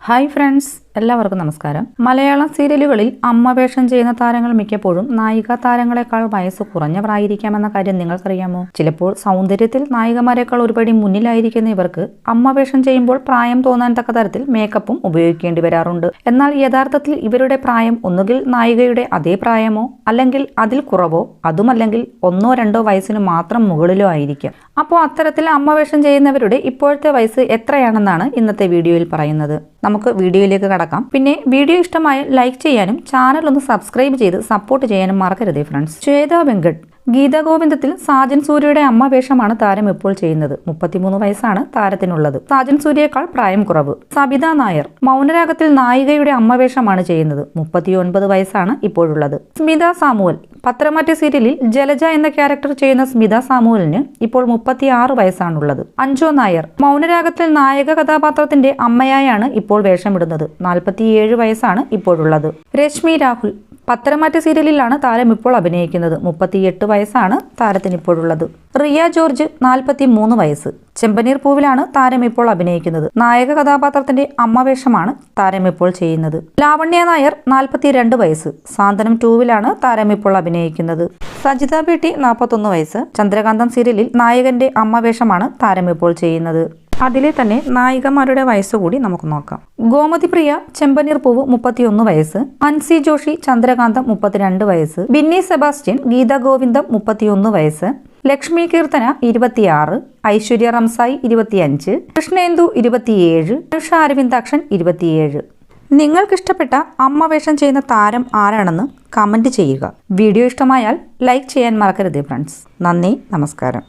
Hi friends, എല്ലാവർക്കും നമസ്കാരം. മലയാളം സീരിയലുകളിൽ അമ്മ വേഷം ചെയ്യുന്ന താരങ്ങൾ മിക്കപ്പോഴും നായിക താരങ്ങളെക്കാൾ വയസ്സ് കുറഞ്ഞവരായിരിക്കാമെന്ന കാര്യം നിങ്ങൾക്കറിയാമോ? ചിലപ്പോൾ സൗന്ദര്യത്തിൽ നായികമാരെക്കാൾ ഒരുപടി മുന്നിലായിരിക്കുന്ന ഇവർക്ക് അമ്മ വേഷം ചെയ്യുമ്പോൾ പ്രായം തോന്നാൻ തക്ക തരത്തിൽ മേക്കപ്പും ഉപയോഗിക്കേണ്ടി വരാറുണ്ട്. എന്നാൽ യഥാർത്ഥത്തിൽ ഇവരുടെ പ്രായം ഒന്നുകിൽ നായികയുടെ അതേ പ്രായമോ അല്ലെങ്കിൽ അതിൽ കുറവോ, അതുമല്ലെങ്കിൽ 1-2 വയസ്സിന് മാത്രം മുകളിലോ ആയിരിക്കും. അപ്പോൾ അത്തരത്തിൽ അമ്മ വേഷം ചെയ്യുന്നവരുടെ ഇപ്പോഴത്തെ വയസ്സ് എത്രയാണെന്നാണ് ഇന്നത്തെ വീഡിയോയിൽ പറയുന്നത്. നമുക്ക് വീഡിയോയിലേക്ക് കടക്കാം. പിന്നെ വീഡിയോ ഇഷ്ടമായ ലൈക്ക് ചെയ്യാനും ചാനൽ ഒന്ന് സബ്സ്ക്രൈബ് ചെയ്ത് സപ്പോർട്ട് ചെയ്യാനും മറക്കരുതേ ഫ്രണ്ട്സ്. ശ്വേത വെങ്കട്ട് ഗീതാ ഗോവിന്ദത്തിൽ സാജൻ സൂര്യയുടെ അമ്മ വേഷമാണ് താരം ഇപ്പോൾ ചെയ്യുന്നത്. 33 വയസ്സാണ് താരത്തിനുള്ളത്. സാജൻ സൂര്യയേക്കാൾ പ്രായം കുറവ്. സബിത നായർ മൗനരാഗത്തിൽ നായികയുടെ അമ്മ വേഷമാണ് ചെയ്യുന്നത്. 39 വയസ്സാണ് ഇപ്പോഴുള്ളത്. സ്മിത സാമുവൽ പത്രമാറ്റ് സീരിയലിൽ ജലജ എന്ന ക്യാരക്ടർ ചെയ്യുന്ന സ്മിത സാമുവലിന് ഇപ്പോൾ 36 വയസ്സാണുള്ളത്. അഞ്ജു നായർ മൗനരാഗത്തിൽ നായക കഥാപാത്രത്തിന്റെ അമ്മയായാണ് ഇപ്പോൾ വേഷമിടുന്നത്. 47 വയസ്സാണ് ഇപ്പോഴുള്ളത്. രശ്മി രാഹുൽ പത്തരമാറ്റ് സീരിയലിലാണ് താരം ഇപ്പോൾ അഭിനയിക്കുന്നത്. 38 വയസ്സാണ് താരത്തിന് ഇപ്പോഴുള്ളത്. റിയ ജോർജ് 43 വയസ്സ്. ചെമ്പനീർ പൂവിലാണ് താരം ഇപ്പോൾ അഭിനയിക്കുന്നത്. നായക കഥാപാത്രത്തിന്റെ അമ്മ വേഷമാണ് താരം ഇപ്പോൾ ചെയ്യുന്നത്. ലാവണ്യ നായർ 42 വയസ്സ്. സാന്ത്വനം 2വിലാണ് താരം ഇപ്പോൾ അഭിനയിക്കുന്നത്. സജിത ബേട്ടി 41 വയസ്സ്. ചന്ദ്രകാന്തം സീരിയലിൽ നായകന്റെ അമ്മ വേഷമാണ് താരം ഇപ്പോൾ ചെയ്യുന്നത്. അതിലെ തന്നെ നായികമാരുടെ വയസ്സുകൂടി നമുക്ക് നോക്കാം. ഗോമതി പ്രിയ ചെമ്പനീർ പൂവ് 31 വയസ്സ്. അൻസി ജോഷി ചന്ദ്രകാന്തം 32 വയസ്സ്. ബിന്നി സെബാസ്റ്റ്യൻ ഗീതാ ഗോവിന്ദം 31 വയസ്സ്. ലക്ഷ്മി കീർത്തന 26. ഐശ്വര്യ റംസായി 25. കൃഷ്ണേന്ദു 27. അനുഷ അരവിന്ദാക്ഷൻ 27. നിങ്ങൾക്കിഷ്ടപ്പെട്ട അമ്മ വേഷം ചെയ്യുന്ന താരം ആരാണെന്ന് കമന്റ് ചെയ്യുക. വീഡിയോ ഇഷ്ടമായാൽ ലൈക്ക് ചെയ്യാൻ മറക്കരുതേ ഫ്രണ്ട്സ്. നന്ദി, നമസ്കാരം.